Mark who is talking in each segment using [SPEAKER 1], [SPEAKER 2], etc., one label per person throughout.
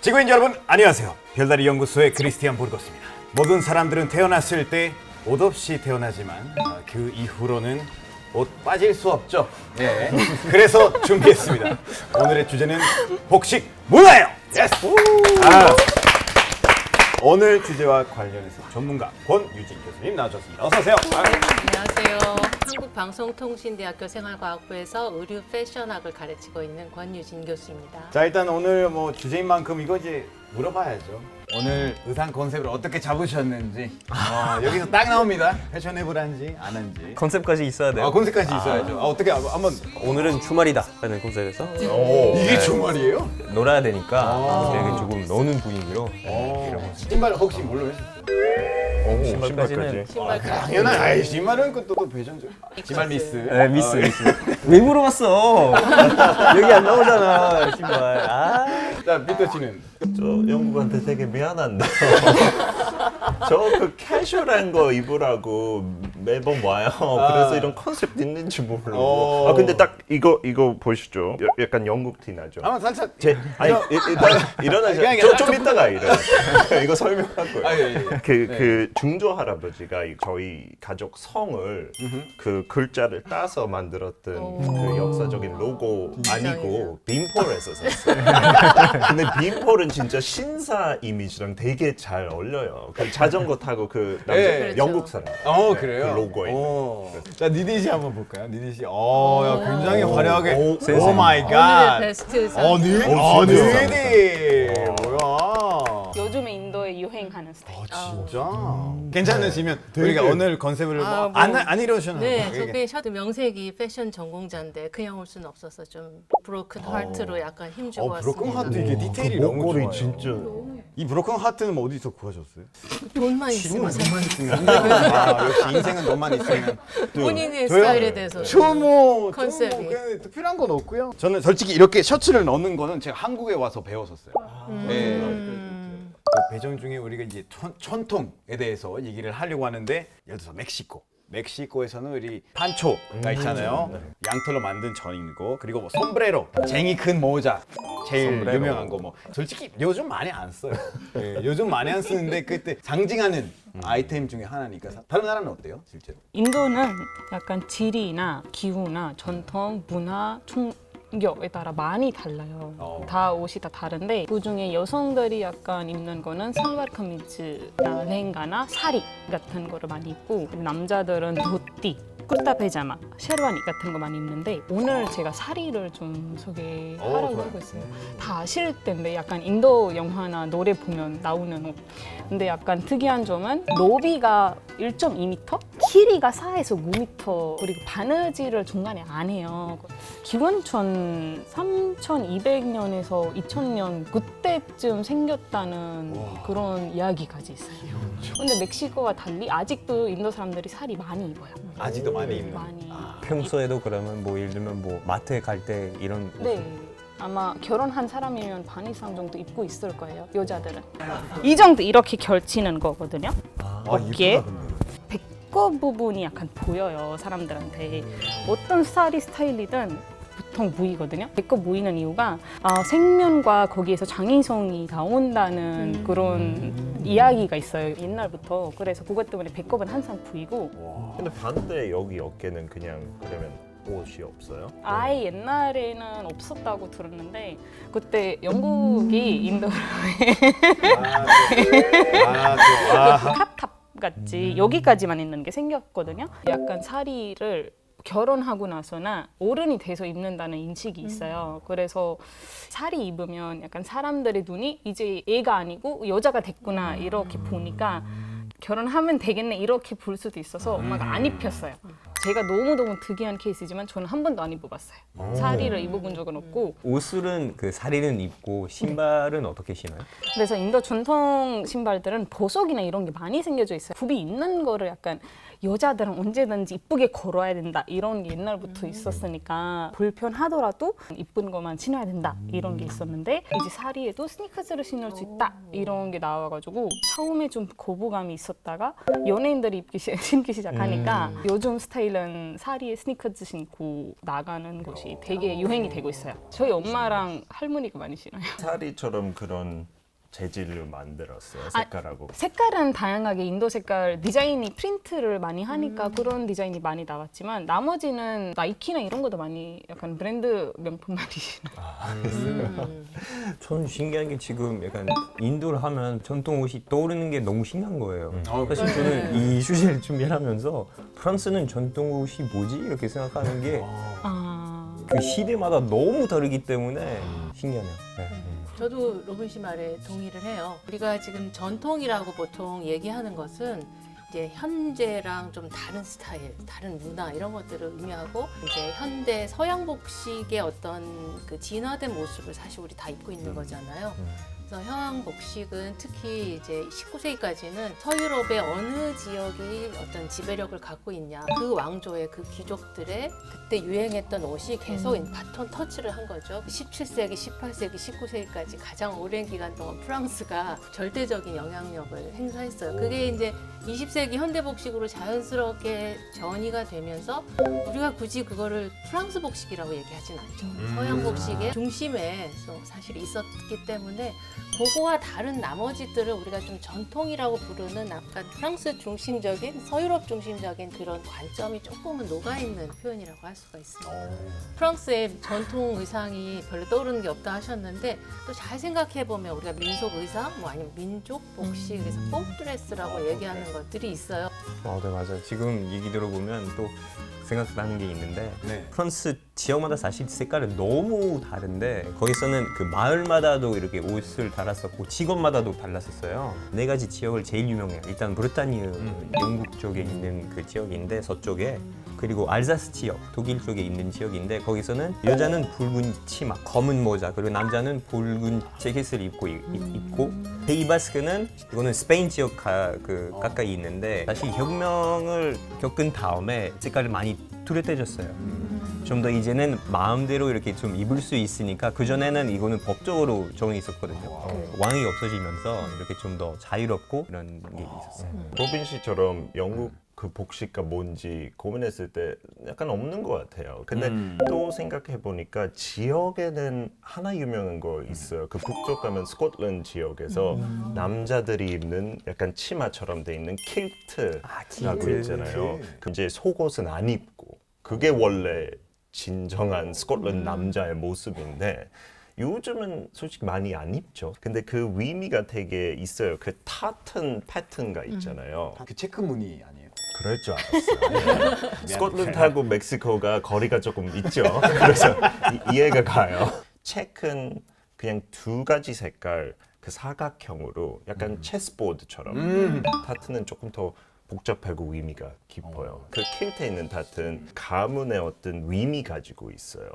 [SPEAKER 1] 지구인 여러분 안녕하세요. 별다리 연구소의 크리스티안 보르거스입니다. 모든 사람들은 태어났을 때 옷 없이 태어나지만 그 이후로는 옷 빠질 수 없죠. 네. 그래서 준비했습니다. 오늘의 주제는 복식 문화예요. 예스. 오늘 주제와 관련해서 전문가 권유진 교수님 나와주셨습니다. 어서 오세요.
[SPEAKER 2] 안녕하세요. 한국방송통신대학교 생활과학부에서 의류 패션학을 가르치고 있는 권유진 교수입니다.
[SPEAKER 1] 자, 일단 오늘 뭐 주제인 만큼 이거 이제 물어봐야죠. 오늘 의상 컨셉을 어떻게 잡으셨는지 여기서 딱 나옵니다. 패셔너블한지 안 한지.
[SPEAKER 3] 컨셉까지 있어야 돼요.
[SPEAKER 1] 컨셉까지 있어야죠. 어떻게 한번.
[SPEAKER 3] 오늘은 주말이다 라는 컨셉에서
[SPEAKER 1] 이게 주말이에요?
[SPEAKER 3] 놀아야 되니까 되게 조금 노는 분위기로
[SPEAKER 1] 신발 혹시 뭘로 했었어요?
[SPEAKER 3] 신발까지는
[SPEAKER 1] 당연한. 아이, 신발은 또 배정적. 신발 미스.
[SPEAKER 3] 네, 미스. 왜 물어봤어? 여기 안 나오잖아 신발.
[SPEAKER 1] 자, 비터 씨는
[SPEAKER 4] 저 영국한테 되게 미안한데 저 그 캐주얼한 거 입으라고 매번 와요. 그래서 이런 컨셉 있는지 몰라. 근데 딱 이거 보시죠. 약간 영국 티 나죠.
[SPEAKER 1] 한번 살짝.
[SPEAKER 4] 아니 일단 일어나죠. 좀 이따가 일어나. 이거 설명할 거예요.
[SPEAKER 1] 예.
[SPEAKER 4] 그 중조 할아버지가 저희 가족 성을 그 글자를 따서 만들었던 그 역사적인 로고 아니고 빈폴에서 샀어요. 근데 빈폴은 진짜 신사 이미지랑 되게 잘 어울려요. 그 자전거 타고 그 남자
[SPEAKER 1] 예.
[SPEAKER 4] 영국 사람.
[SPEAKER 1] 그래요?
[SPEAKER 4] 그 로고에
[SPEAKER 1] 자, 니디 씨 한번 볼까요? 니디 씨. 야, 굉장히 화려하게.
[SPEAKER 3] 세상에.
[SPEAKER 1] 오 마이
[SPEAKER 2] 오늘의
[SPEAKER 1] 갓.
[SPEAKER 2] 베스트 상.
[SPEAKER 1] 니디. 뭐야?
[SPEAKER 5] 요즘에 인도에 유행하는 스타일.
[SPEAKER 1] 진짜? 괜찮으시면 우리가 오늘 컨셉을 안 이루셔도
[SPEAKER 2] 네, 저게 셔츠 명색이 패션 전공자인데 그냥 올 수는 없어서 좀 브로큰 하트로 약간 힘주고 왔습니다.
[SPEAKER 1] 브로큰 하트 이게 디테일이 너무
[SPEAKER 4] 목걸이
[SPEAKER 1] 좋아요.
[SPEAKER 4] 진짜
[SPEAKER 1] 이 브로큰 하트는 뭐 어디서 구하셨어요?
[SPEAKER 2] 돈만 있으면
[SPEAKER 1] 돈만 있으면. 역시 인생은 돈만 있으면.
[SPEAKER 2] 본인의
[SPEAKER 1] 저요?
[SPEAKER 2] 스타일에 대해서 컨셉이.
[SPEAKER 1] 특별한 건 없고요. 저는 솔직히 이렇게 셔츠를 넣는 거는 제가 한국에 와서 배웠었어요. 네. 그 배정 중에 우리가 이제 전통에 대해서 얘기를 하려고 하는데, 예를 들어서 멕시코에서는 우리 판초가 있잖아요. 양털로 만든 전이고, 그리고 뭐 솜브레로, 쟁이 큰 모자, 제일 유명한 거. 뭐 솔직히 요즘 많이 안 써요. 네, 요즘 많이 안 쓰는데 그때 상징하는 아이템 중에 하나니까. 다른 나라는 어때요, 실제로?
[SPEAKER 5] 인도는 약간 지리나 기후나 전통, 문화, 충격에 따라 많이 달라요. 다 옷이 다 다른데 그 중에 여성들이 약간 입는 거는 살વાર 카미즈나 레헨가나 사리 같은 거를 많이 입고, 남자들은 도띠, 쿠르타 페자마, 셰르와니 같은 거 많이 입는데, 오늘 제가 사리를 좀 소개하려고 하고 있어요. 다 아실 텐데 약간 인도 영화나 노래 보면 나오는 옷. 근데 약간 특이한 점은 너비가 1.2m, 길이가 4에서 5m, 그리고 바느질을 중간에 안 해요. 기원전 3200년에서 2000년 그때쯤 생겼다는 그런 이야기까지 있어요. 근데 멕시코와 달리 아직도 인도 사람들이 살이 많이 입어요.
[SPEAKER 1] 아직도 많이 입는.
[SPEAKER 5] 많이.
[SPEAKER 3] 평소에도 그러면 뭐 예를 들면 뭐 마트에 갈 때 이런 옷을
[SPEAKER 5] 네. 아마 결혼한 사람이면 반 이상 정도 입고 있을 거예요, 여자들은. 이 정도 이렇게 걸치는 거거든요. 어깨. 배꼽 부분이 약간 보여요, 사람들한테. 어떤 스타일이든 보통 보이거든요. 배꼽 보이는 이유가 생면과 거기에서 장인성이 나온다는 그런 이야기가 있어요, 옛날부터. 그래서 그것 때문에 배꼽은 항상 보이고.
[SPEAKER 4] 근데 반대 여기 어깨는 그냥 그러면 옷이 없어요?
[SPEAKER 5] 아예 옛날에는 없었다고 들었는데, 그때 영국이 인도를 크랍탑 같이 여기까지만 있는 게 생겼거든요. 약간 사리를 결혼하고 나서나 어른이 돼서 입는다는 인식이 있어요. 그래서 사리 입으면 약간 사람들의 눈이 이제 애가 아니고 여자가 됐구나 이렇게 보니까 결혼하면 되겠네 이렇게 볼 수도 있어서 엄마가 안 입혔어요. 제가 너무너무 특이한 케이스지만 저는 한 번도 안 입어봤어요. 사리를 입어본 적은 없고.
[SPEAKER 3] 옷은 그 사리는 입고 신발은 어떻게 신어요?
[SPEAKER 5] 그래서 인도 전통 신발들은 보석이나 이런 게 많이 생겨져 있어요. 굽이 있는 거를 약간 여자들은 언제든지 이쁘게 걸어야 된다 이런 게 옛날부터 있었으니까 불편하더라도 이쁜 것만 신어야 된다 이런 게 있었는데, 이제 사리에도 스니커즈를 신을 수 있다 이런 게 나와가지고 처음에 좀 거부감이 있었다가 연예인들이 신기 시작하니까 요즘 스타일은 사리에 스니커즈 신고 나가는 것이 되게 유행이 되고 있어요. 저희 엄마랑 할머니가 많이 신어요.
[SPEAKER 4] 사리처럼 그런 재질로 만들었어요. 색깔하고.
[SPEAKER 5] 색깔은 다양하게 인도 색깔 디자인이 프린트를 많이 하니까 그런 디자인이 많이 나왔지만 나머지는 나이키나 이런 것도 많이 약간 브랜드 명품 많이 신어요.
[SPEAKER 3] 저는 신기한 게 지금 약간 인도를 하면 전통 옷이 떠오르는 게 너무 신기한 거예요. 사실 저는 이 주제를 준비하면서 프랑스는 전통 옷이 뭐지? 이렇게 생각하는 게 그 시대마다 너무 다르기 때문에 신기하네요. 네.
[SPEAKER 2] 저도 로빈 씨 말에 동의를 해요. 우리가 지금 전통이라고 보통 얘기하는 것은 이제 현재랑 좀 다른 스타일, 다른 문화 이런 것들을 의미하고 이제 현대 서양 복식의 어떤 그 진화된 모습을 사실 우리 다 입고 있는 거잖아요. 그래서 서양 복식은 특히 이제 19세기까지는 서유럽의 어느 지역이 어떤 지배력을 갖고 있냐 그 왕조의 그 귀족들의 그때 유행했던 옷이 계속 바톤 터치를 한 거죠. 17세기, 18세기, 19세기까지 가장 오랜 기간 동안 프랑스가 절대적인 영향력을 행사했어요. 그게 이제 20세기 현대 복식으로 자연스럽게 전이가 되면서 우리가 굳이 그거를 프랑스 복식이라고 얘기하진 않죠. 서양 복식의 중심에 사실 있었기 때문에 그거와 다른 나머지들을 우리가 좀 전통이라고 부르는 약간 프랑스 중심적인 서유럽 중심적인 그런 관점이 조금은 녹아있는 표현이라고 할 수가 있습니다. 프랑스의 전통 의상이 별로 떠오르는 게 없다 하셨는데 또 잘 생각해보면 우리가 민속 의상 뭐 아니면 민족 복식 그래서 폴드레스라고 얘기하는 것들이 있어요.
[SPEAKER 3] 네, 맞아요. 지금 얘기 들어보면 또 생각나는 게 있는데
[SPEAKER 1] 네.
[SPEAKER 3] 프랑스 지역마다 사실 색깔은 너무 다른데 거기서는 그 마을마다도 이렇게 옷을 달았었고 직업마다도 달랐었어요. 네 가지 지역을 제일 유명해요. 일단 브르타뉴 영국 쪽에 있는 그 지역인데 서쪽에 그리고 알자스 지역 독일 쪽에 있는 지역인데 거기서는 여자는 붉은 치마, 검은 모자 그리고 남자는 붉은 재킷을 입고 페이바스크는 이거는 스페인 지역 가까이 있는데 사실 혁명을 겪은 다음에 색깔을 많이 뚜렷해졌어요. 좀 더 이제는 마음대로 이렇게 좀 입을 수 있으니까 그전에는 이거는 법적으로 정해 있었거든요. 왕이 없어지면서 이렇게 좀 더 자유롭고 이런 게 있었어요.
[SPEAKER 4] 로빈 씨처럼 영국 그 복식가 뭔지 고민했을 때 약간 없는 것 같아요. 근데 또 생각해 보니까 지역에는 하나 유명한 거 있어요. 그 북쪽 가면 스코틀랜드 지역에서 남자들이 입는 약간 치마처럼 돼 있는 킬트라고 있잖아요. 그 이제 속옷은 안 입고 그게 원래 진정한 스코틀랜드 남자의 모습인데 요즘은 솔직히 많이 안 입죠. 근데 그 의미가 되게 있어요. 그 타튼 패턴가 있잖아요.
[SPEAKER 1] 그 체크 무늬 아니에요?
[SPEAKER 4] 그럴 줄 알았어요. 스코틀랜드하고 멕시코가 거리가 조금 있죠. 그래서 이해가 가요. 체크는 그냥 두 가지 색깔 그 사각형으로 약간 체스보드처럼 타트는 조금 더 복잡하고 의미가 깊어요. 그 킬트에 있는 타트는 가문의 어떤 의미 가지고 있어요.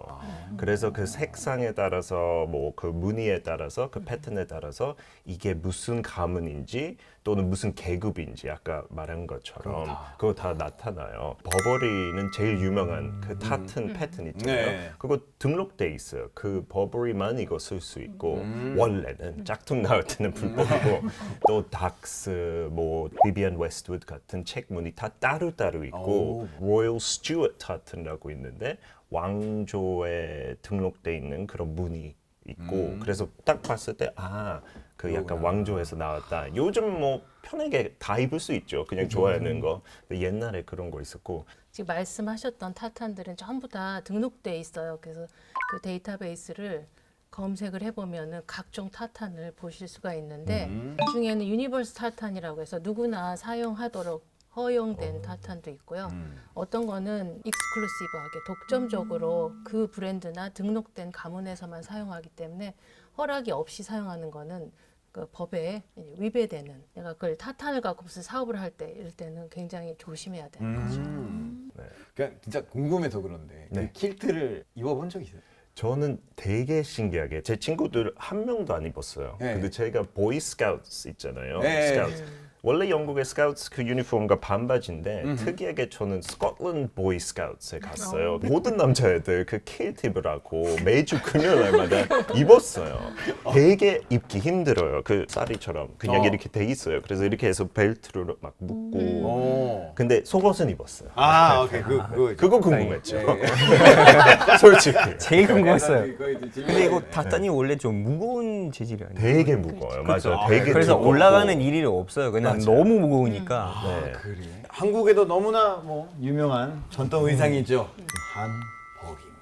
[SPEAKER 4] 그래서 그 색상에 따라서 뭐 그 무늬에 따라서 그 패턴에 따라서 이게 무슨 가문인지 또는 무슨 계급인지 아까 말한 것처럼 그거 다 나타나요. 버버리는 제일 유명한 그 타튼 패턴 있잖아요.
[SPEAKER 1] 네.
[SPEAKER 4] 그거 등록돼 있어요. 그 버버리만 이거 쓸 수 있고 원래는 짝퉁 나올 때는 불법이고 또 닥스, 뭐 비비안 웨스트우드 같은 책 무늬 다 따로 있고 로열 스튜어트 타튼이라고 있는데 왕조에 등록돼 있는 그런 무늬 있고 그래서 딱 봤을 때 그 약간 왕조에서 나왔다. 요즘 뭐 편하게 다 입을 수 있죠. 그냥 좋아하는 거. 근데 옛날에 그런 거 있었고.
[SPEAKER 2] 지금 말씀하셨던 타탄들은 전부 다 등록돼 있어요. 그래서 그 데이터베이스를 검색을 해보면은 각종 타탄을 보실 수가 있는데 그 중에는 유니버스 타탄이라고 해서 누구나 사용하도록 허용된 타탄도 있고요. 어떤 거는 익스클루시브하게 독점적으로 그 브랜드나 등록된 가문에서만 사용하기 때문에 허락이 없이 사용하는 거는 그 법에 위배되는 내가 그걸 타탄을 갖고 무슨 사업을 할 때 이럴 때는 굉장히 조심해야 되는 거죠.
[SPEAKER 1] 그냥 진짜 궁금해서 그런데
[SPEAKER 4] 네.
[SPEAKER 1] 그 킬트를 입어본 적 있어요?
[SPEAKER 4] 저는 되게 신기하게 제 친구들 한 명도 안 입었어요.
[SPEAKER 1] 네.
[SPEAKER 4] 근데 제가 보이스카우트 있잖아요.
[SPEAKER 1] 네.
[SPEAKER 4] 스카우트. 원래 영국의 스카우트 그 유니폼과 반바지인데 특이하게 저는 스코틀랜드 보이 스카우트에 갔어요. 모든 남자애들 그 킬팁을 하고 매주 금요일날마다 입었어요. 되게 입기 힘들어요. 그 쌀이처럼 그냥 이렇게 돼 있어요. 그래서 이렇게 해서 벨트로 막 묶고. 근데 속옷은 입었어요.
[SPEAKER 1] 아, 오케이.
[SPEAKER 4] 그거 궁금했죠. 솔직히.
[SPEAKER 3] 제일 궁금했어요.
[SPEAKER 1] 그거 이제 질문이-
[SPEAKER 3] 근데 이거 닭단이 원래 좀 무거운 재질이 아니에요.
[SPEAKER 4] 되게 무거워요. 맞아요. 되게
[SPEAKER 3] 그래서
[SPEAKER 4] 두껍고.
[SPEAKER 3] 올라가는 일이 없어요. 그냥 너무 무거우니까.
[SPEAKER 4] 네.
[SPEAKER 1] 그래. 한국에도 너무나 뭐 유명한 전통 의상이죠. 한복입니다.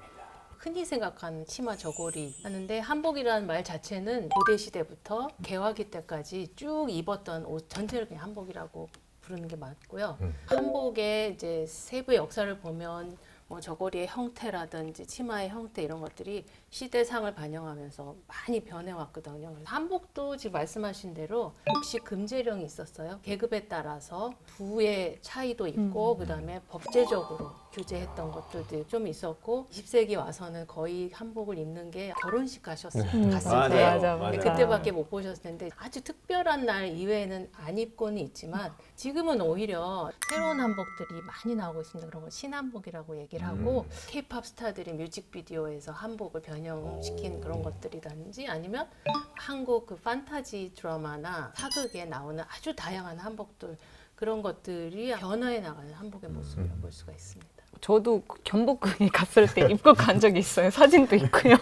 [SPEAKER 2] 흔히 생각하는 치마 저고리 하는데 한복이라는 말 자체는 고대 시대부터 개화기 때까지 쭉 입었던 옷 전체를 그냥 한복이라고 부르는 게 맞고요. 한복의 이제 세부 역사를 보면 뭐 저고리의 형태라든지 치마의 형태 이런 것들이 시대상을 반영하면서 많이 변해왔거든요. 한복도 지금 말씀하신 대로 복식 금지령이 있었어요. 계급에 따라서 부의 차이도 있고 그다음에 법제적으로 규제했던 것들도 좀 있었고 20세기 와서는 거의 한복을 입는 게 결혼식 가셨을 때 갔을 때
[SPEAKER 5] 맞아.
[SPEAKER 2] 근데 그때밖에 못 보셨을 텐데 아주 특별한 날 이외에는 안 입고는 있지만 지금은 오히려 새로운 한복들이 많이 나오고 있습니다. 그런 걸 신한복이라고 얘기를 하고 K-팝 스타들이 뮤직비디오에서 한복을 변형시킨 그런 것들이라든지 아니면 한국 그 판타지 드라마나 사극에 나오는 아주 다양한 한복들 그런 것들이 변화해 나가는 한복의 모습을 볼 수가 있습니다.
[SPEAKER 5] 저도 경복궁에 갔을 때 입고 간 적이 있어요. 사진도 있고요.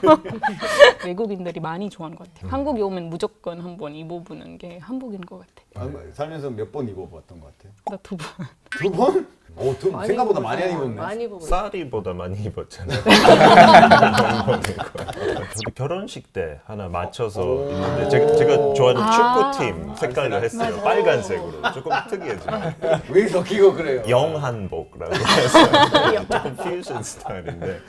[SPEAKER 5] 외국인들이 많이 좋아하는 것 같아요. 한국에 오면 무조건 한번 입어보는 게 한복인 것 같아요.
[SPEAKER 1] 살면서 몇 번 입어봤던 것 같아요?
[SPEAKER 5] 나 2번.
[SPEAKER 1] 2번? 생각보다 많이 안 입었네.
[SPEAKER 2] 많이 입어보고
[SPEAKER 4] 쌀이보다 많이 입었잖아요. 저도 결혼식 때 하나 맞춰서 입는데 제가 좋아하는 축구팀 색깔로 했어요. 빨간색으로. 조금 특이해져요.
[SPEAKER 1] 왜 섞이고 그래요?
[SPEAKER 4] 영한복이라고 해서 조금 퓨전 스타일인데.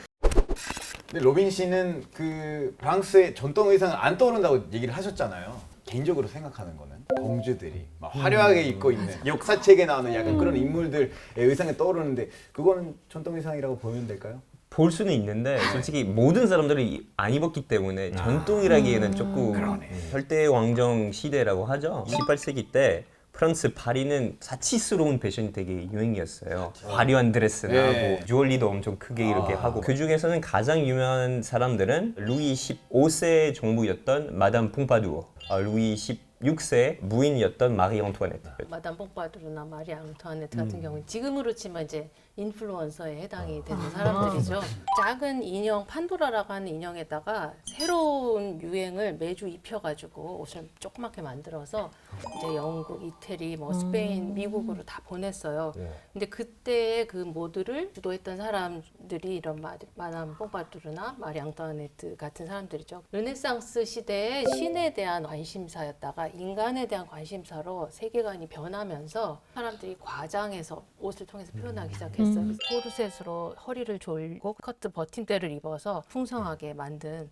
[SPEAKER 1] 근데 로빈 씨는 그 프랑스의 전통 의상을 안 떠오른다고 얘기를 하셨잖아요. 개인적으로 생각하는 거는 공주들이 막 화려하게 입고 있는 역사책에 나오는 약간 그런 인물들의 의상이 떠오르는데 그거는 전통 의상이라고 보면 될까요?
[SPEAKER 3] 볼 수는 있는데 솔직히 모든 사람들이 안 입었기 때문에 전통이라기에는 조금 혈대 왕정 시대라고 하죠. 18세기 때 프랑스 파리는 사치스러운 패션이 되게 유행이었어요. 화려한 드레스나
[SPEAKER 1] 네.
[SPEAKER 3] 뭐 주얼리도 엄청 크게 이렇게 하고 그 중에서는 가장 유명한 사람들은 루이 15세 정부였던 마담 퐁파두어, 루이 16세 부인이었던 마리 앙투아네트.
[SPEAKER 2] 마담 뽕파두르나 마리 앙투아네트 같은 경우는 지금으로 치면 이제 인플루언서에 해당이 되는 사람들이죠. 작은 인형 판도라라고 하는 인형에다가 새로운 유행을 매주 입혀가지고 옷을 조그맣게 만들어서 이제 영국, 이태리, 뭐 스페인, 미국으로 다 보냈어요. 근데 그때의 그 모드를 주도했던 사람들이 이런 마담 뽕파두르나 마리 앙투아네트 같은 사람들이죠. 르네상스 시대의 신에 대한 관심사였다가 인간에 대한 관심사로 세계관이 변하면서 사람들이 과장해서 옷을 통해서 표현하기 시작했어요. 코르셋으로 허리를 졸고 커트 버틴대를 입어서 풍성하게 만든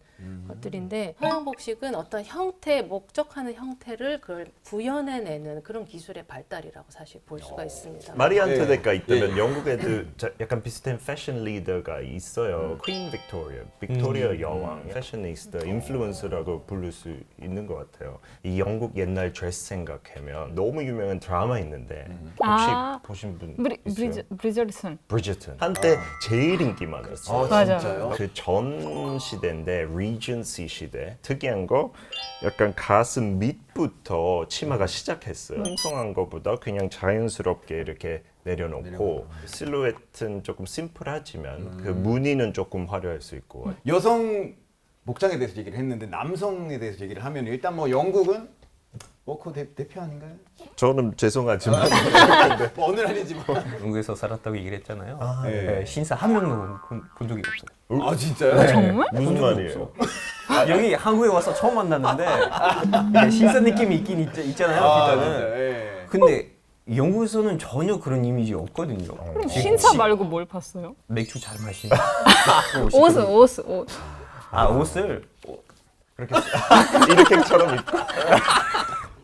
[SPEAKER 2] 것들인데 서양복식은 어떤 형태, 목적하는 형태를 그걸 구현해내는 그런 기술의 발달이라고 사실 볼 수가 있습니다.
[SPEAKER 4] 마리 안토네트가 있다면
[SPEAKER 1] 예.
[SPEAKER 4] 영국에도 약간 비슷한 패션 리더가 있어요. 퀸 빅토리아 여왕, 패셔니스타, 인플루언서라고 부를 수 있는 것 같아요. 이 영국 옛날 드레스 생각하면 너무 유명한 드라마 있는데 혹시 보신 분 있어요?
[SPEAKER 5] 브리저슨.
[SPEAKER 4] 브리지튼. 한때 제일 인기 많았어요.
[SPEAKER 5] 맞아.
[SPEAKER 1] 진짜요?
[SPEAKER 4] 그 전 시대인데 리전시 시대 특이한 거 약간 가슴 밑부터 치마가 시작했어요. 풍성한 것보다 그냥 자연스럽게 이렇게 내려놓고 실루엣은 조금 심플하지만 그 무늬는 조금 화려할 수 있고
[SPEAKER 1] 여성 복장에 대해서 얘기를 했는데 남성에 대해서 얘기를 하면 일단 뭐 영국은 워커 대표 아닌가요?
[SPEAKER 4] 저는 죄송하지만
[SPEAKER 1] 뭐 어느 아니지만.
[SPEAKER 3] 영국에서 살았다고 얘기를 했잖아요.
[SPEAKER 1] 네.
[SPEAKER 3] 신사 한 명도 본 적이 없어요.
[SPEAKER 1] 아 진짜요?
[SPEAKER 5] 정말?
[SPEAKER 4] 무슨 말이에요?
[SPEAKER 3] 여기 한국에 와서 처음 만났는데 신사 느낌이 있잖아요. 일단은.
[SPEAKER 1] 예.
[SPEAKER 3] 근데 영국에서는 전혀 그런 이미지 없거든요.
[SPEAKER 5] 그럼 신사 말고 뭘 봤어요?
[SPEAKER 3] 맥주 잘 마시는.
[SPEAKER 5] 옷.
[SPEAKER 3] 아 옷을
[SPEAKER 4] 이렇게처럼 입고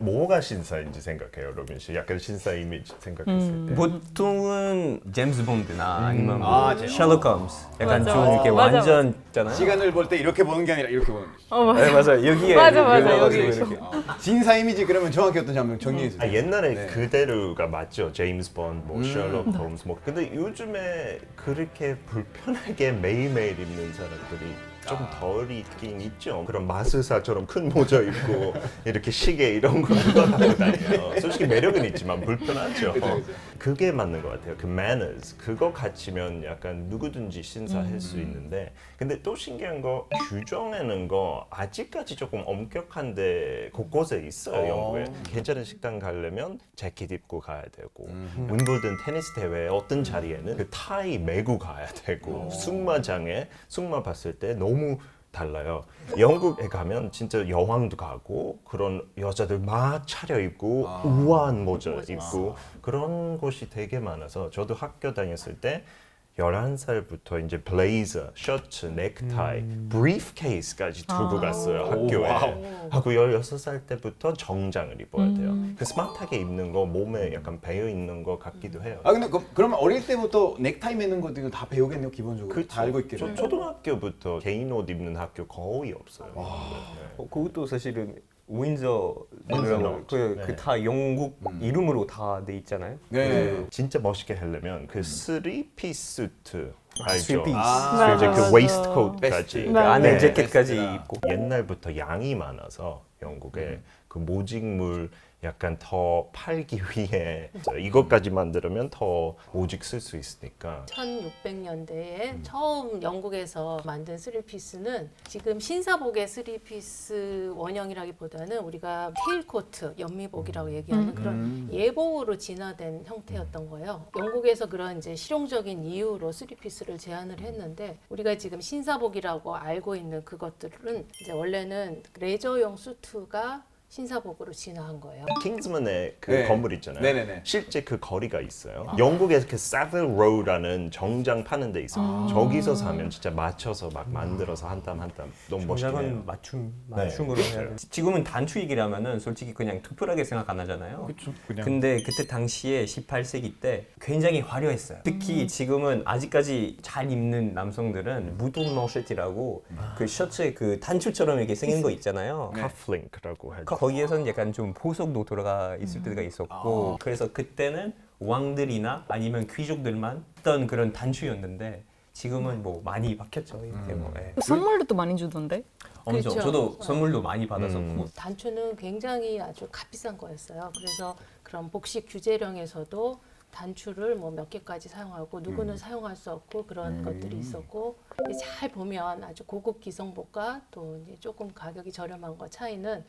[SPEAKER 4] 뭐가 신사인지 생각해요, 로빈 씨? 약간 신사 이미지 생각했을 때.
[SPEAKER 3] 보통은 제임스 본드나 아니면
[SPEAKER 1] 아,
[SPEAKER 3] 셜록 홈스 약간
[SPEAKER 5] 맞아.
[SPEAKER 3] 좀 이렇게
[SPEAKER 5] 맞아.
[SPEAKER 3] 완전 있잖아요.
[SPEAKER 1] 시간을 볼 때 이렇게 보는 게 아니라 이렇게 보는 거죠.
[SPEAKER 5] 맞아.
[SPEAKER 3] 네, 맞아요. 여기에
[SPEAKER 5] 맞아,
[SPEAKER 3] 눌러가지고
[SPEAKER 5] 여기.
[SPEAKER 3] 이렇게.
[SPEAKER 1] 진사 이미지 그러면 정확히 어떤지 한번 정리해 주세요.
[SPEAKER 4] 옛날에
[SPEAKER 1] 네.
[SPEAKER 4] 그대로가 맞죠. 제임스 본드, 뭐 셜록 홈스 뭐. 근데 요즘에 그렇게 불편하게 매일매일 입는 사람들이 좀 덜 있긴 있죠. 그런 마술사처럼 큰 모자 입고 이렇게 시계 이런 거 누가 갖고 다녀요. 솔직히 매력은 있지만 불편하죠.
[SPEAKER 1] 그죠.
[SPEAKER 4] 그게 맞는 것 같아요. 그 manners 그거 갖추면 약간 누구든지 신사할 수 있는데 근데 또 신기한 거 규정하는 거 아직까지 조금 엄격한데 곳곳에 있어요. 영국에. 괜찮은 식당 가려면 재킷 입고 가야 되고 윈블든 테니스 대회 어떤 자리에는 그 타이 메고 가야 되고 승마장에 승마 봤을 때 너무 달라요. 영국에 가면 진짜 여왕도 가고 그런 여자들 막 차려입고 우아한 모자 입고 그런 곳이 되게 많아서 저도 학교 다녔을 때 11살부터 이제 블레이저, 셔츠, 넥타이, 브리프케이스까지 들고 갔어요 학교에. 하고 16살 때부터 정장을 입어야 돼요. 그 스마트하게 입는 거 몸에 약간 배어 있는 것 같기도 해요.
[SPEAKER 1] 아 근데 그러면 어릴 때부터 넥타이 매는 것도 이거 다 배우겠네요 기본적으로. 다 알고 있겠네요.
[SPEAKER 4] 초등학교부터 개인 옷 입는 학교 거의 없어요.
[SPEAKER 3] 그것도 사실은 윈저라고
[SPEAKER 4] 윈저
[SPEAKER 3] 그다 영국 이름으로 다 돼 있잖아요.
[SPEAKER 1] 네.
[SPEAKER 4] 진짜 멋있게 하려면 그 3피스 수트 알죠?
[SPEAKER 3] 쓰리피스.
[SPEAKER 5] 맞아,
[SPEAKER 4] 이제
[SPEAKER 5] 맞아.
[SPEAKER 4] 그 웨이스트코트까지
[SPEAKER 3] 그 안에
[SPEAKER 4] 네.
[SPEAKER 3] 재킷까지
[SPEAKER 1] 베스트나.
[SPEAKER 3] 입고.
[SPEAKER 4] 옛날부터 양이 많아서 영국에 그 모직물 약간 더 팔기 위해 이것까지 만들면 더 오직 쓸 수 있으니까
[SPEAKER 2] 1600년대에 처음 영국에서 만든 쓰리피스는 지금 신사복의 쓰리피스 원형이라기보다는 우리가 테일코트, 연미복이라고 얘기하는 그런 예복으로 진화된 형태였던 거예요. 영국에서 그런 이제 실용적인 이유로 쓰리피스를 제안을 했는데 우리가 지금 신사복이라고 알고 있는 그것들은 이제 원래는 레저용 수트가 신사복으로 진화한 거예요.
[SPEAKER 4] 킹스먼의 그
[SPEAKER 1] 네.
[SPEAKER 4] 건물 있잖아요.
[SPEAKER 1] 네네네.
[SPEAKER 4] 실제 그 거리가 있어요. 영국에 그 사빌 로우라는 정장 파는 데 있어요. 저기서 사면 진짜 맞춰서 막 만들어서 한 땀 한 땀 너무 멋있게
[SPEAKER 3] 정장은
[SPEAKER 4] 해요.
[SPEAKER 3] 맞춤으로 해야 돼. 지금은 단추 얘기라면은 솔직히 그냥 특별하게 생각 안 하잖아요.
[SPEAKER 1] 그냥.
[SPEAKER 3] 근데 그때 당시에 18세기 때 굉장히 화려했어요. 특히 지금은 아직까지 잘 입는 남성들은 무돈 머셔츠라고 그 셔츠에 그 단추처럼 이렇게 생긴 거 있잖아요.
[SPEAKER 4] 카플링크라고 하죠.
[SPEAKER 3] 거기에선 약간 좀 보석도 들어가 있을 때가 있었고 그래서 그때는 왕들이나 아니면 귀족들만 했던 그런 단추였는데 지금은 뭐 많이 바뀌었죠. 이렇게 뭐. 예.
[SPEAKER 5] 선물도 또 많이 주던데?
[SPEAKER 3] 엄청
[SPEAKER 2] 그렇죠.
[SPEAKER 3] 저도 선물도 많이 받았었고
[SPEAKER 2] 단추는 굉장히 아주 값비싼 거였어요. 그래서 그런 복식 규제령에서도 단추를 뭐 몇 개까지 사용하고 누구는 사용할 수 없고 그런 것들이 있었고 잘 보면 아주 고급 기성복과 또 이제 조금 가격이 저렴한 거 차이는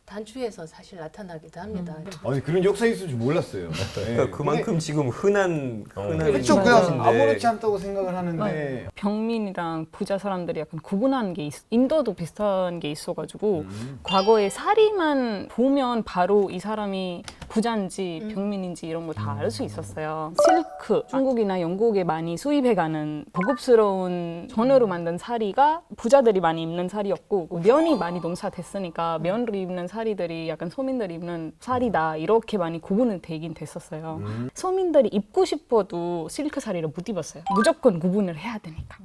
[SPEAKER 2] 단추에서 사실 나타나기도 합니다.
[SPEAKER 1] 아니 그런 역사 있을 줄 몰랐어요. 네.
[SPEAKER 3] 그러니까 그만큼 지금 흔한
[SPEAKER 1] 그렇죠.
[SPEAKER 5] 맞아요.
[SPEAKER 1] 그냥 아무렇지 않다고 생각을 하는데
[SPEAKER 5] 평민이랑 부자 사람들이 약간 구분하는 게 인도도 비슷한 게 있어가지고 과거에 사리만 보면 바로 이 사람이 부자인지 평민인지 이런 거 다 알 수 있었어요. 실크, 중국이나 영국에 많이 수입해가는 고급스러운 전으로 만든 사리가 부자들이 많이 입는 사리였고 면이 많이 농사됐으니까 면을 입는 사리들이 약간 소민들이 입는 사리다 이렇게 많이 구분은 되긴 됐었어요. 소민들이 입고 싶어도 실크 사리를 못 입었어요. 무조건 구분을 해야 되니까.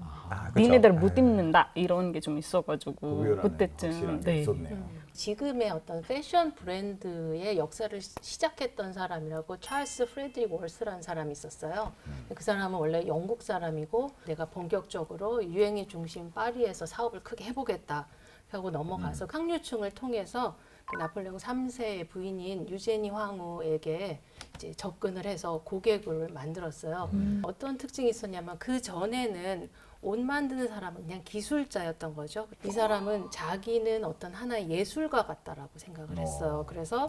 [SPEAKER 5] 니네들 못 입는다 이런 게 좀 있어가지고
[SPEAKER 1] 구별하는
[SPEAKER 5] 그때쯤
[SPEAKER 1] 확실한 게 있었네요.
[SPEAKER 2] 지금의 어떤 패션 브랜드의 역사를 시작했던 사람이라고 찰스 프레드릭 월스라는 사람이 있었어요. 그 사람은 원래 영국 사람이고 내가 본격적으로 유행의 중심 파리에서 사업을 크게 해보겠다 하고 넘어가서 상류층을 통해서 그 나폴레옹 3세의 부인인 유제니 황후에게 이제 접근을 해서 고객을 만들었어요. 어떤 특징이 있었냐면 그 전에는 옷 만드는 사람은 그냥 기술자였던 거죠. 이 사람은 자기는 어떤 하나의 예술가 같다라고 생각을 했어요. 그래서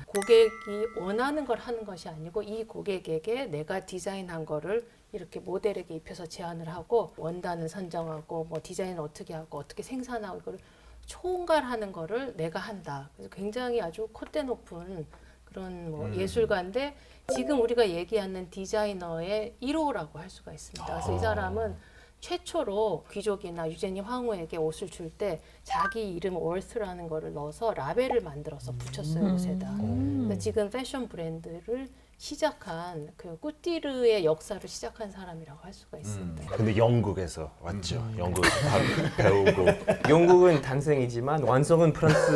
[SPEAKER 2] 고객이 원하는 걸 하는 것이 아니고 이 고객에게 내가 디자인한 거를 이렇게 모델에게 입혀서 제안을 하고 원단을 선정하고 뭐 디자인을 어떻게 하고 어떻게 생산하고 이걸 총괄하는 거를 내가 한다. 그래서 굉장히 아주 콧대 높은 그런 뭐 예술가인데 지금 우리가 얘기하는 디자이너의 1호라고 할 수가 있습니다. 그래서 이 사람은 최초로 귀족이나 유제니 황후에게 옷을 줄 때 자기 이름 월스라는 거를 넣어서 라벨을 만들어서 붙였어요 옷에다. 근데 지금 패션 브랜드를 시작한 그 꾸띠르의 역사를 시작한 사람이라고 할 수가 있습니다.
[SPEAKER 4] 근데 영국에서 왔죠. 영국에서 다 배우고.
[SPEAKER 3] 영국은 탄생이지만 완성은 프랑스.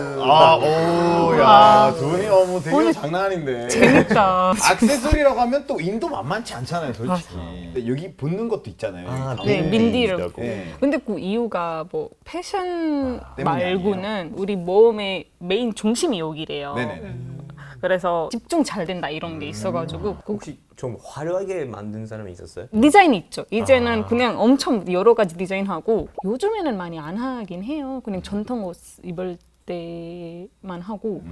[SPEAKER 1] 두 분이 뭐 되게 장난 아닌데.
[SPEAKER 5] 재밌다.
[SPEAKER 1] 액세서리라고 하면 또 인도 만만치 않잖아요, 솔직히. 근데 여기 붙는 것도 있잖아요.
[SPEAKER 5] 네, 민디라고.
[SPEAKER 1] 네.
[SPEAKER 5] 근데 그 이유가 뭐 패션
[SPEAKER 1] 때문이
[SPEAKER 5] 말고는 우리 몸의 메인 중심이 여기래요.
[SPEAKER 1] 네네.
[SPEAKER 5] 그래서 집중 잘 된다 이런 게 있어가지고
[SPEAKER 3] 혹시 좀 화려하게 만든 사람이 있었어요?
[SPEAKER 5] 디자인이 있죠. 이제는 그냥 엄청 여러 가지 디자인하고 요즘에는 많이 안 하긴 해요. 그냥 전통 옷 입을 때만 하고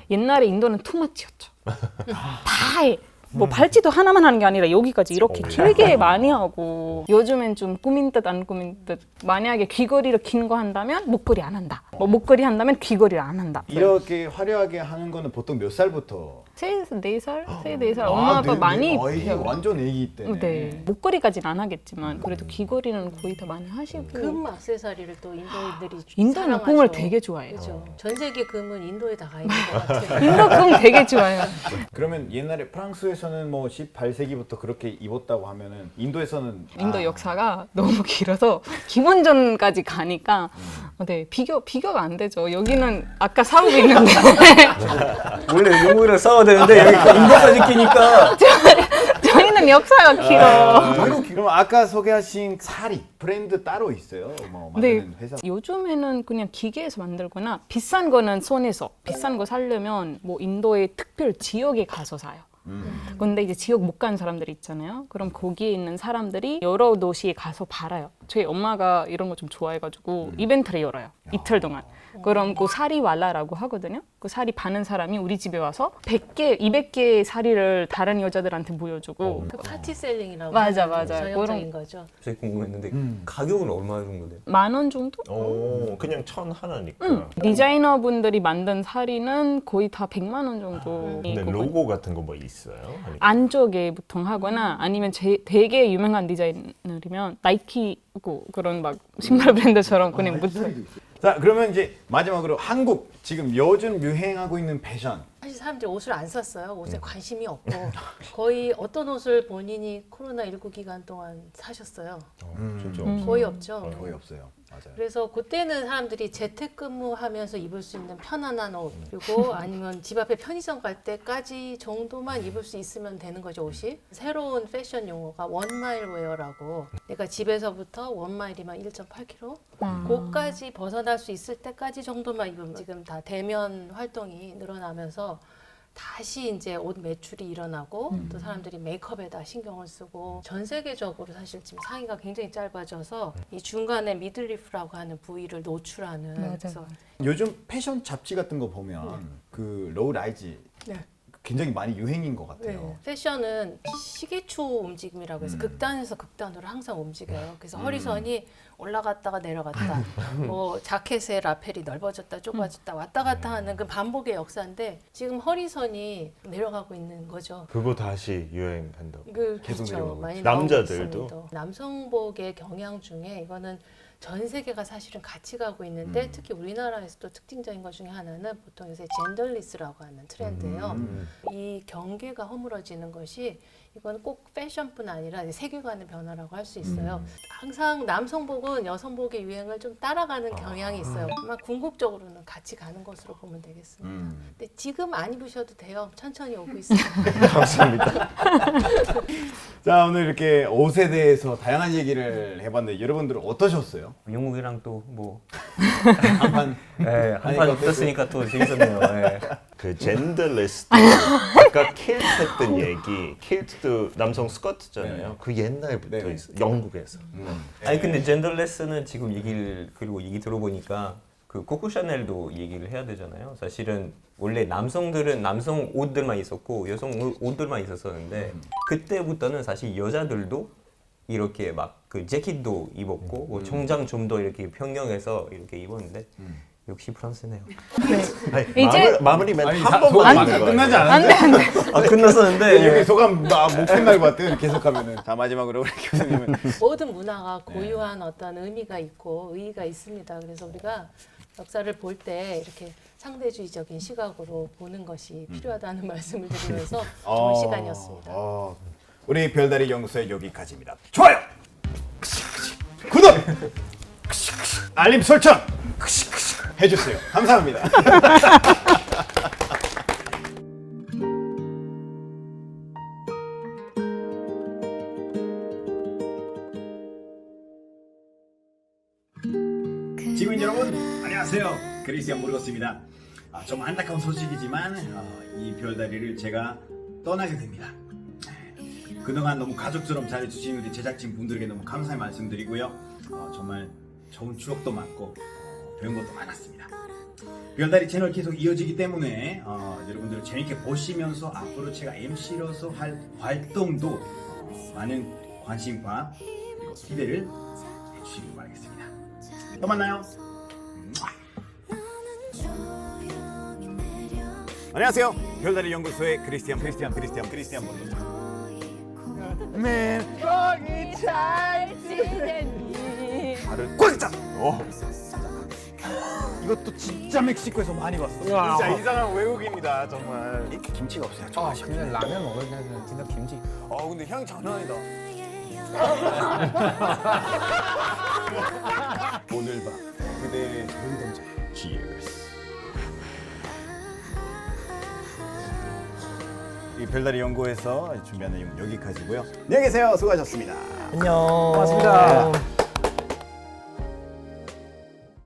[SPEAKER 5] 옛날에 인도는 투머치였죠. 다 해. 뭐 발찌도 하나만 하는 게 아니라 여기까지 이렇게 길게 많이 하고 요즘엔 좀 꾸민 듯 안 꾸민 듯 만약에 귀걸이를 긴 거 한다면 목걸이 안 한다. 뭐 목걸이 한다면 귀걸이를 안 한다.
[SPEAKER 1] 이렇게 화려하게 하는 거는 보통 몇 살부터?
[SPEAKER 5] 3-4살? 3-4살 엄마 아빠 많이 배워요.
[SPEAKER 1] 완전 애기 때네.
[SPEAKER 5] 네. 목걸이까지는 안 하겠지만 그래도 귀걸이는 거의 다 많이 하시고
[SPEAKER 2] 금 액세서리를 또 인도인들이
[SPEAKER 5] 인도는
[SPEAKER 2] 사랑하죠.
[SPEAKER 5] 금을 되게 좋아해요.
[SPEAKER 2] 그렇죠. 전 세계 금은 인도에 다 가 있는 것 같아요.
[SPEAKER 5] 인도 금 되게 좋아해요.
[SPEAKER 1] 그러면 옛날에 프랑스에서는 뭐 18세기부터 그렇게 입었다고 하면은 인도에서는
[SPEAKER 5] 인도 역사가 너무 길어서 기원전까지 가니까 네, 비교가 안 되죠. 여기는 아까 사오고 있는데
[SPEAKER 3] 원래 영국이랑 싸워야 되는데 여기 인도가 느끼니까
[SPEAKER 5] 저희는 역사가 길어.
[SPEAKER 1] 그럼 아까 소개하신 사리 브랜드 따로 있어요? 뭐
[SPEAKER 5] 네,
[SPEAKER 1] 만드는 회사?
[SPEAKER 5] 요즘에는 그냥 기계에서 만들거나 비싼 거는 손에서 비싼 거 사려면 뭐 인도의 특별 지역에 가서 사요. 근데 이제 지역 못 간 사람들이 있잖아요. 그럼 거기에 있는 사람들이 여러 도시에 가서 팔아요. 저희 엄마가 이런 거 좀 좋아해가지고 이벤트를 열어요. 이틀 동안. 그럼 그 사리 왈라라고 하거든요. 그 사리 파는 사람이 우리 집에 와서 100개, 200개의 사리를 다른 여자들한테 보여주고
[SPEAKER 2] 그 파티셀링이라고
[SPEAKER 5] 맞아,
[SPEAKER 2] 하는
[SPEAKER 5] 맞아.
[SPEAKER 2] 전형적인 거죠.
[SPEAKER 3] 제가 궁금했는데 가격은 얼마 정도 돼요?
[SPEAKER 5] 10,000원 정도?
[SPEAKER 4] 오, 그냥 1,100니까.
[SPEAKER 5] 디자이너 분들이 만든 사리는 거의 다 100만 원 정도.
[SPEAKER 4] 근데 로고 같은 거 뭐 있어요? 아니,
[SPEAKER 5] 안쪽에 보통 하거나 아니면 되게 유명한 디자이너이면 나이키고 그런 막 신발 브랜드처럼 그냥 붙어요.
[SPEAKER 1] 자 그러면 이제 마지막으로 한국 지금 요즘 유행하고 있는 패션
[SPEAKER 2] 사실 사람들이 옷을 안 샀어요. 옷에 관심이 없고 거의 어떤 옷을 본인이 코로나19 기간 동안 사셨어요.
[SPEAKER 4] 진짜
[SPEAKER 2] 거의 없죠.
[SPEAKER 1] 거의 없어요. 맞아요.
[SPEAKER 2] 그래서 그때는 사람들이 재택근무하면서 입을 수 있는 편안한 옷 그리고 아니면 집 앞에 편의점 갈 때까지 정도만 입을 수 있으면 되는 거죠 옷이. 새로운 패션 용어가 원마일 웨어라고 내가 집에서부터 원마일이면 1.8km 그까지 벗어날 수 있을 때까지 정도만 입으면 지금 다 대면 활동이 늘어나면서 다시 이제 옷 매출이 일어나고 또 사람들이 메이크업에다 신경을 쓰고 전 세계적으로 사실 지금 상의가 굉장히 짧아져서 이 중간에 미들리프라고 하는 부위를 노출하는
[SPEAKER 5] 맞아요.
[SPEAKER 2] 그래서
[SPEAKER 1] 요즘 패션 잡지 같은 거 보면 그 로우 라이즈
[SPEAKER 2] 네.
[SPEAKER 1] 굉장히 많이 유행인 것 같아요.
[SPEAKER 2] 네. 패션은 시계초 움직임이라고 해서 극단에서 극단으로 항상 움직여요. 그래서 허리선이 올라갔다가 내려갔다, 뭐 자켓의 라펠이 넓어졌다 좁아졌다 왔다 갔다 하는 그 반복의 역사인데 지금 허리선이 내려가고 있는 거죠.
[SPEAKER 4] 그거 다시 유행한다고.
[SPEAKER 1] 계속
[SPEAKER 2] 그렇죠.
[SPEAKER 1] 내려가고
[SPEAKER 2] 많이
[SPEAKER 4] 남자들도?
[SPEAKER 2] 나오고 있습니다. 남성복의 경향 중에 이거는 전 세계가 사실은 같이 가고 있는데 특히 우리나라에서 또 특징적인 것 중에 하나는 보통 요새 젠더리스라고 하는 트렌드예요. 이 경계가 허물어지는 것이 이건 꼭 패션뿐 아니라 세계관의 변화라고 할 수 있어요. 항상 남성복은 여성복의 유행을 좀 따라가는 경향이 있어요. 아마 궁극적으로는 같이 가는 것으로 보면 되겠습니다. 근데 지금 안 입으셔도 돼요. 천천히 오고 있어요.
[SPEAKER 4] 감사합니다.
[SPEAKER 1] 자 오늘 이렇게 옷에 대해서 다양한 얘기를 해봤는데 여러분들은 어떠셨어요?
[SPEAKER 3] 영국이랑 또 뭐
[SPEAKER 1] 한판
[SPEAKER 3] 한판 붙었으니까 또 재밌었네요. 예.
[SPEAKER 4] 그 젠더리스트 아까 킬트 했던 얘기 킬트도 남성 스커트잖아요.
[SPEAKER 1] 네.
[SPEAKER 4] 그 옛날부터
[SPEAKER 1] 네.
[SPEAKER 4] 있어 영국에서.
[SPEAKER 3] 아니 근데 젠더레스는 지금 얘기 들어보니까 그 코코 샤넬도 얘기를 해야 되잖아요. 사실은 원래 남성들은 남성 옷들만 있었고 여성 옷들만 있었었는데 그때부터는 사실 여자들도 이렇게 막 그 재킷도 입었고 뭐 정장 좀 더 이렇게 평경해서 이렇게 입었는데 역시 프랑스네요.
[SPEAKER 5] 이제
[SPEAKER 4] 마무리 멘트
[SPEAKER 1] 아니,
[SPEAKER 4] 한
[SPEAKER 1] 다-
[SPEAKER 4] 번만
[SPEAKER 1] 소감
[SPEAKER 4] 하는
[SPEAKER 1] 끝나지
[SPEAKER 4] 거예요.
[SPEAKER 1] 않았는데?
[SPEAKER 3] 아 끝났었는데
[SPEAKER 1] 여기 소감 못 끝날 것 같아요. 계속하면은. 자 마지막으로 우리 교수님은
[SPEAKER 2] 모든 문화가 고유한 어떤 의미가 있고 의의가 있습니다. 그래서 우리가 역사를 볼 때 이렇게 상대주의적인 시각으로 보는 것이 필요하다는 말씀을 드리면서 좋은 시간이었습니다.
[SPEAKER 1] 우리 별다리 연구소의 여기까지입니다. 좋아요. 구독. 알림 설정 해주세요. 감사합니다.
[SPEAKER 6] 지구인 여러분 안녕하세요. 크리스티안 모르겠습니다. 좀 안타까운 소식이지만 이 별다리를 제가 떠나게 됩니다. 그동안 너무 가족처럼 잘해주신 우리 제작진 분들에게 너무 감사의 말씀드리고요. 정말 좋은 추억도 많고 배운 것도 많았습니다. 별다리 채널 계속 이어지기 때문에 여러분들 재밌게 보시면서 앞으로 제가 MC로서 할 활동도 많은 관심과 그리고 기대를 해주시기 바라겠습니다. 또 만나요.
[SPEAKER 1] 안녕하세요. 별다리 연구소의 크리스티안 모르겠습니다. 네.
[SPEAKER 2] 거기 잘 지내니?
[SPEAKER 1] 발을 꽉 잡. 이것도 진짜 멕시코에서 많이 봤어. 진짜 이상한 외국인이다 정말. 이렇게 김치가 없어요.
[SPEAKER 7] 그냥 라면 먹을 때는 진짜 김치.
[SPEAKER 1] 근데 향이 장난 아니다. 오늘 밤 그대의 눈동자. Cheers. 이 별다리 연구에서 준비한 내용 여기까지고요. 안녕히 계세요. 수고하셨습니다.
[SPEAKER 3] 안녕.
[SPEAKER 7] 고맙습니다.